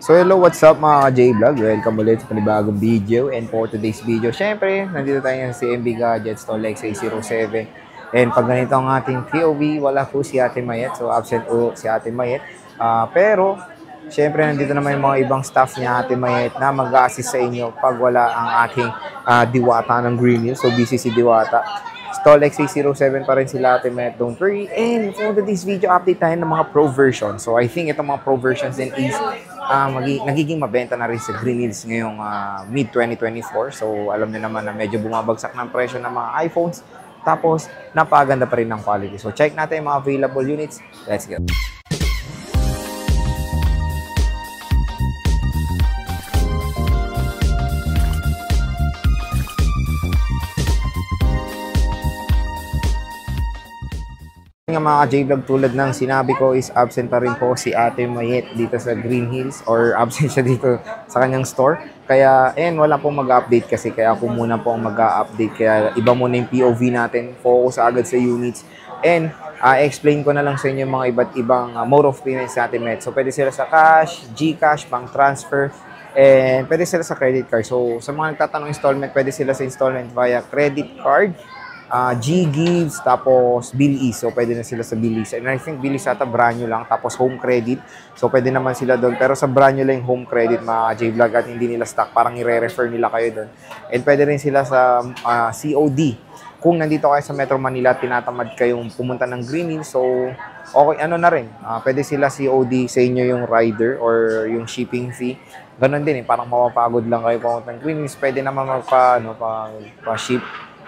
So hello, what's up mga J-Vlog? Welcome ulit sa panibagong video. And for today's video, syempre, nandito tayo sa CMB Gadgets, Tolex A07. And pag ganito ang ating POV, wala po si Ate Mayet. So absent po si Ate Mayet. Pero, syempre, nandito naman yung mga ibang staff niya, Ate Mayet, na mag-a-assist sa inyo pag wala ang aking diwata ng Green Hills. So busy si Diwata. Tolex A07 pa rin sila, Ate Mayet, don't worry. And for today's video, update tayo ng mga Pro version. So I think itong mga Pro versions din is nagiging mabenta na rin sa Green Hills ngayong mid-2024. So alam niyo naman na medyo bumabagsak ng presyo ng mga iPhones. Tapos napaganda pa rin ng quality. So check natin yung mga available units. Let's go. Nga mga J-Vlog, tulad ng sinabi ko is absent pa rin po si Ate Mayet dito sa Green Hills or absent siya dito sa kanyang store. Kaya wala pong mag-update kasi kaya ako muna po ang mag-update. Kaya iba muna yung POV natin, focus agad sa units. And explain ko na lang sa inyo mga iba't ibang mode of payment sa Ate Mayet. So pwede sila sa cash, GCash, bank transfer, and pwede sila sa credit card. So sa mga nagtatanong installment, pwede sila sa installment via credit card, G-Gives, tapos Bilis. So, pwede na sila sa Bilis. And I think Bilis ata brand new lang, tapos home credit. So, pwede naman sila doon. Pero sa brand new lang yung home credit, mga J-Vlog, at hindi nila stock. Parang i-refer nila kayo doon. And pwede rin sila sa COD. Kung nandito kayo sa Metro Manila, tinatamad kayong pumunta ng Green Hills. So, okay, na rin. Pwede sila COD sa inyo yung rider or yung shipping fee. Ganon din parang mapapagod lang kayo pumunta ng Green Hills. Pwede naman pa-ship.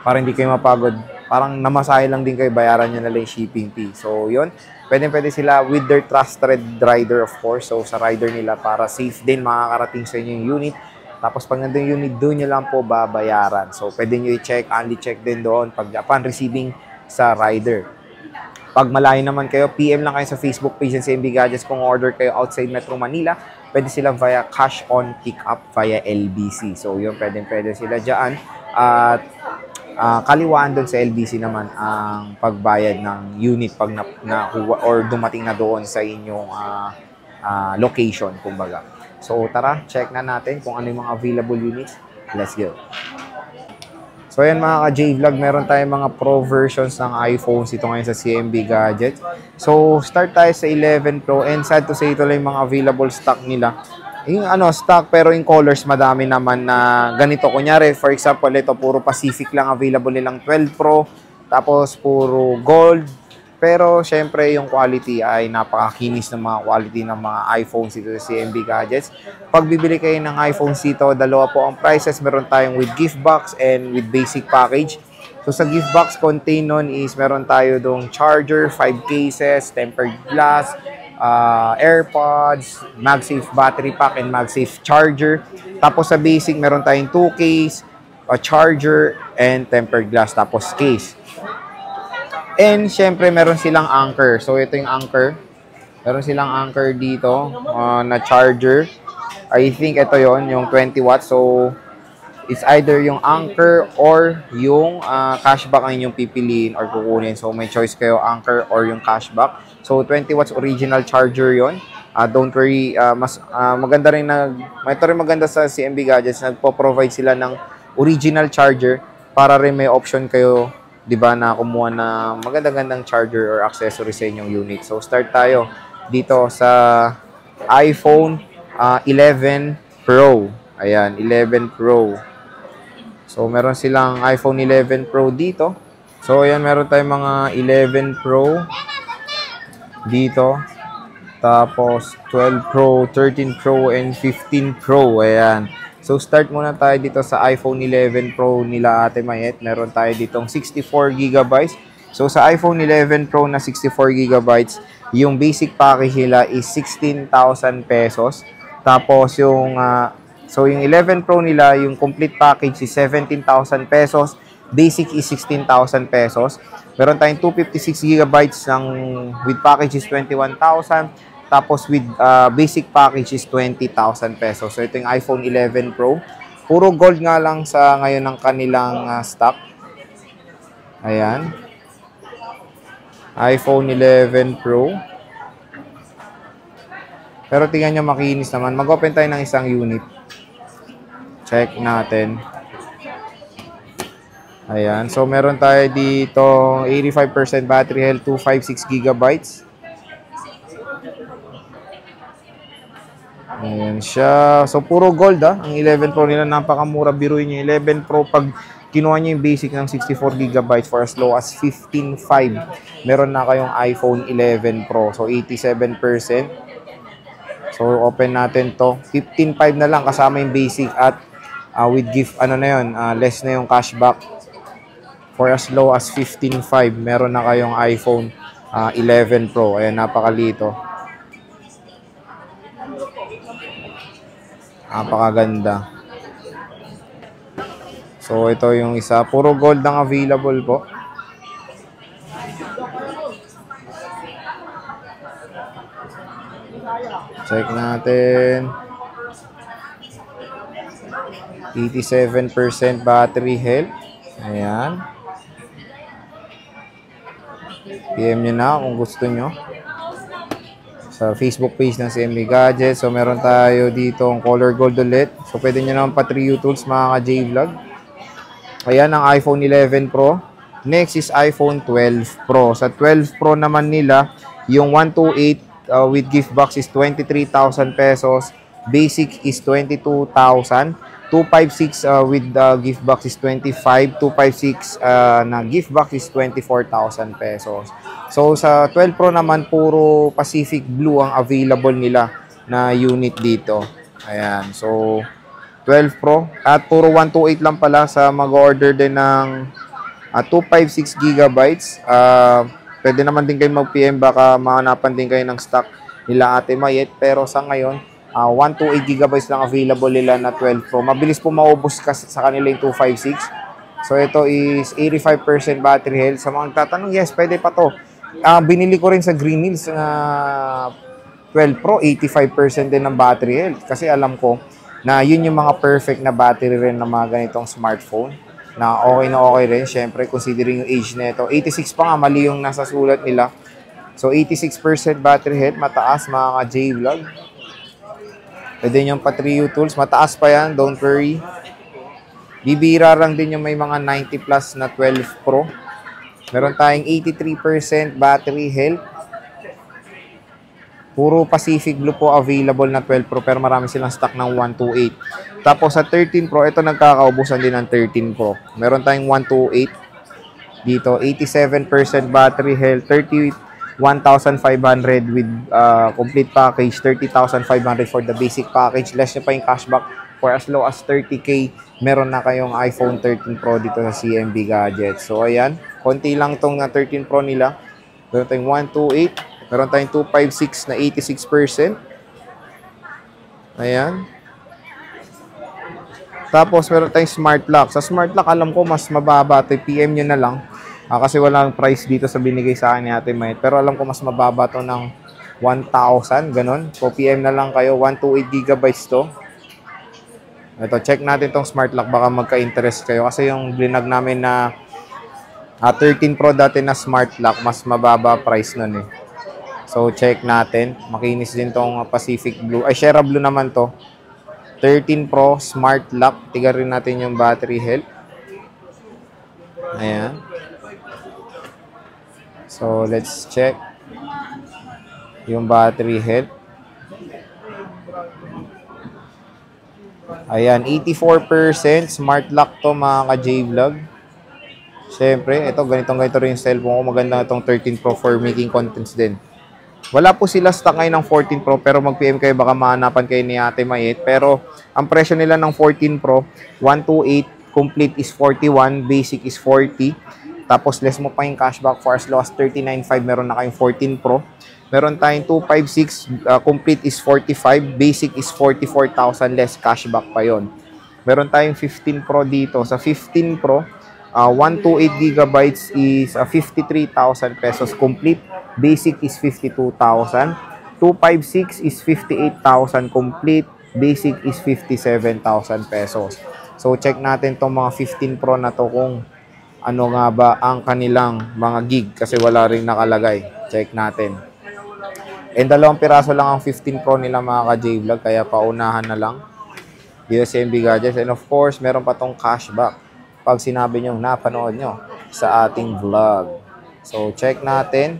Para hindi kayo mapagod. Parang namasahe lang din kayo, bayaran nyo na lang yung shipping fee. So, yun. Pwede sila with their trusted rider, of course. So, sa rider nila para safe din makakarating sa inyo yung unit. Tapos, pag nandun yung unit, doon nyo lang po babayaran. So, pwede nyo i-check, only check din doon pag upon receiving sa rider. Pag malayo naman kayo, PM lang kayo sa Facebook page ng CMB Gadgets. Kung order kayo outside Metro Manila, pwede sila via cash on pick-up via LBC. So, yun, pwede sila dyan. At kaliwaan doon sa LBC naman ang pagbayad ng unit pag nakuha or dumating na doon sa inyong location, kumbaga. So tara, check na natin kung ano yung mga available units. Let's go. So ayan mga ka-J-Vlog, meron tayong mga Pro versions ng iPhones ito ngayon sa CMB Gadgets. So start tayo sa 11 Pro, and sad to say ito lang yung mga available stock nila. Yung stock, pero yung colors madami naman na ganito. Kunyari, for example, ito puro Pacific lang available nilang 12 Pro, tapos puro gold. Pero syempre yung quality ay napakakinis ng mga quality ng mga iPhones dito sa CMB Gadgets. Pag bibili kayo ng iPhones dito, dalawa po ang prices. Meron tayong with gift box and with basic package. So sa gift box contain nun is meron tayo dong charger, 5 cases, tempered glass, AirPods, MagSafe battery pack, and MagSafe charger. Tapos sa basic, meron tayong 2 case, a charger, and tempered glass, tapos case. And syempre, meron silang anchor. So ito yung anchor. Meron silang anchor dito na charger. I think ito yon yung 20 watts. So it's either yung anchor or yung cashback ang inyong pipiliin or kukunin. So may choice kayo, anchor or yung cashback. So 20 watts original charger yon. Don't worry, mas maganda rin ito rin maganda sa CMB Gadgets, nagpo-provide sila ng original charger para rin may option kayo, 'di ba, na kumuha na magandang charger or accessory sa inyong unit. So start tayo dito sa iPhone 11 Pro. Ayan, 11 Pro. So meron silang iPhone 11 Pro dito. So ayan, meron tayong mga 11 Pro dito. Tapos 12 Pro, 13 Pro, and 15 Pro. Ayan. So start muna tayo dito sa iPhone 11 Pro nila Ate Mayet. Meron tayo ditong 64GB. So sa iPhone 11 Pro na 64GB, yung basic package nila is 16,000 pesos. Tapos yung so yung 11 Pro nila, yung complete package is 17,000 pesos. Basic is 16,000 pesos. Meron tayong 256GB ng with package is 21,000. Tapos with basic package is 20,000 pesos. So ito yung iPhone 11 Pro. Puro gold nga lang sa ngayon ng kanilang stock. Ayan. iPhone 11 Pro. Pero tingnan nyo, makinis naman. Mag-open tayo ng isang unit. Check natin. Ayan. So, meron tayo dito 85% battery health, 256 gigabytes. Ayan siya. So, puro gold Ang 11 Pro nila, napakamura. Biruin nyo. 11 Pro, pag kinuha nyo yung basic ng 64 gigabytes for as low as 15.5, meron na kayong iPhone 11 Pro. So, 87%. So, open natin to. 15.5 na lang kasama yung basic at with gift, ano na yun, less na yung cashback. For as low as 15.5, meron na kayong iPhone 11 Pro. Ayan, napakalito. Napakaganda. So, ito yung isa. Puro gold ang available po. Check natin. 87% battery health. Ayan. PM nyo na kung gusto nyo. Sa Facebook page ng CMB Gadgets. So, meron tayo dito ang color gold ulit. So, pwede nyo naman pa 3 tools mga ka-J-Vlog. Ayan ang iPhone 11 Pro. Next is iPhone 12 Pro. Sa 12 Pro naman nila, yung 128 with gift box is 23,000 pesos. Basic is 22,000. 256 with gift box is 25. 256 na gift box is 24,000 pesos. So, sa 12 Pro naman, puro Pacific Blue ang available nila na unit dito. Ayan. So, 12 Pro. At puro 128 lang pala sa mag-order din ng 256 gigabytes. Pwede naman din kayo mag-PM. Baka mahanapan din kayo ng stock nila Ate Mayet. Pero sa ngayon, 128 gigabytes lang available nila na 12 Pro. Mabilis po maubos kasi sa kanila yung 256. So, ito is 85% battery health. Sa mga tatanong, yes, pwede pa to. Binili ko rin sa Green Hills na 12 Pro, 85% din ng battery health. Kasi alam ko na yun yung mga perfect na battery rin ng mga ganitong smartphone. Na okay rin. Siyempre, considering yung age na ito. 86 pa nga, mali yung nasa sulat nila. So, 86% battery health. Mataas, mga ka-J-Vlog. Pwede nyo pa 3U tools. Mataas pa yan, don't worry. Bibira lang din yung may mga 90 plus na 12 Pro. Meron tayong 83% battery health. Puro Pacific Blue po available na 12 Pro pero marami silang stock ng 128. Tapos sa 13 Pro, ito nagkakaubusan din ng 13 Pro. Meron tayong 128 dito. 87% battery health. 31,500 with complete package. 30,500 for the basic package. Less nyo pa yung cashback. For as low as 30K, meron na kayong iPhone 13 Pro dito sa CMB Gadgets. So, ayan. Konti lang tong 13 Pro nila. Meron tayong 128. Meron tayong 256 na 86%. Ayan. Tapos, meron tayong smart lock. Sa smart lock, alam ko, mas mababa. Ito, PM nyo na lang. Kasi walang price dito sa binigay sa akin ni Ate Mayet. Pero alam ko, mas mababa to ng 1,000. Ganon. So, PM na lang kayo. 128 gigabytes to. Ito, check natin tong smart lock. Baka magka-interest kayo. Kasi yung blinag namin na 13 Pro dati na smart lock, mas mababa price nun eh. So, check natin. Makinis din tong Pacific Blue. Ay, Sierra Blue naman to. 13 Pro smart lock. Tiga rin natin yung battery health. Ayan. So, let's check yung battery health. Ayan, 84% smart lock to mga ka-J-Vlog. Siyempre, ito, ganito rin yung cellphone ko. Maganda itong 13 Pro for making contents din. Wala po sila stock ngayon ng 14 Pro, pero mag-PM kayo, baka mahanapan kayo ni Ate Mayet. Pero, ang presyo nila ng 14 Pro, 128, complete is 41, basic is 40. Tapos, less mo pa yung cashback for as low as 39.5, meron na kayong 14 Pro. Meron tayong 256, complete is 45, basic is 44,000, less cashback pa yon. Meron tayong 15 Pro dito. Sa 15 Pro, 128 gigabytes is 53,000 pesos complete. Basic is 52,000. 256 is 58,000 complete. Basic is 57,000 pesos. So, check natin itong mga 15 Pro na to kung ano nga ba ang kanilang mga gig kasi wala rin nakalagay. Check natin. And 2 piraso lang ang 15 Pro nila mga ka-J-Vlog, kaya paunahan na lang dito sa MB Gadgets. And of course, meron pa tong cashback pag sinabi nyo napanood nyo sa ating vlog. So, check natin.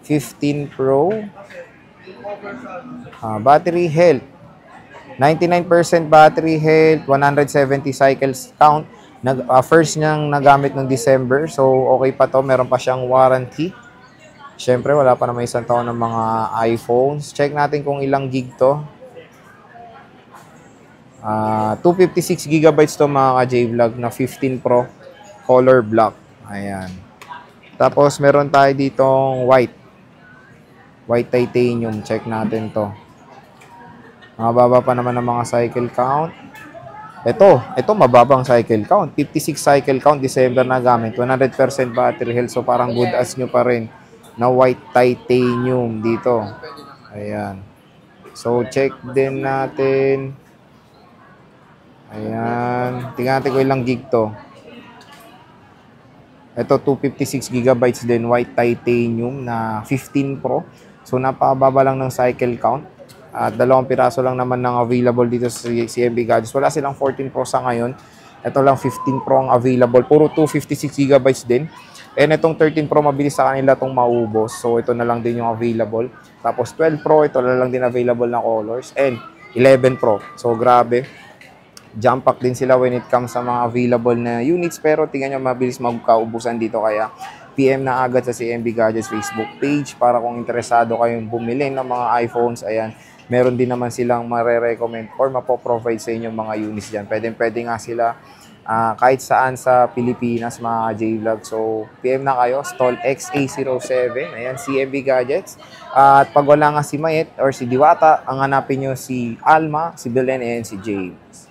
15 Pro. Battery health. 99% battery health, 170 cycles count. First niyang nagamit noong December. So, okay pa to. Meron pa siyang warranty. Siyempre, wala pa naman 1 taon ng mga iPhones. Check natin kung ilang gig to. 256 gigabytes to mga ka-J-Vlog na 15 Pro color black. Ayan. Tapos, meron tayo ditong white titanium. Check natin to. Mababa pa naman ng mga cycle count. Ito mababang cycle count. 56 cycle count, December na gamit. 100% battery health. So, parang good as nyo pa rin na white titanium dito. Ayan. So, check din natin. Ayan. Tingnan natin kung ilang gig to. Ito, 256 gigabytes din. White titanium na 15 Pro. So, napakababa lang ng cycle count. At 2 piraso lang naman ng available dito sa MB Gadgets. Wala silang 14 Pro sa ngayon. Ito lang 15 Pro ang available. Puro 256 gigabytes din. And itong 13 Pro, mabilis sa kanila itong maubos. So, ito na lang din yung available. Tapos 12 Pro, ito na lang din available na colors. And 11 Pro. So, grabe. Jump pack din sila when it comes sa mga available na units. Pero tingnan nyo, mabilis magkaubusan dito. Kaya PM na agad sa CMB Gadgets Facebook page para kung interesado kayong bumili ng mga iPhones. Ayan. Meron din naman silang mare-recommend or mapoprovide sa inyong mga units dyan. Pwede nga sila kahit saan sa Pilipinas, mga J-Vlog. So, PM na kayo, stall XA07. Ayan, CMB Gadgets. At pag wala nga si Mayet or si Diwata, ang hanapin nyo si Alma, si Belen, and si James.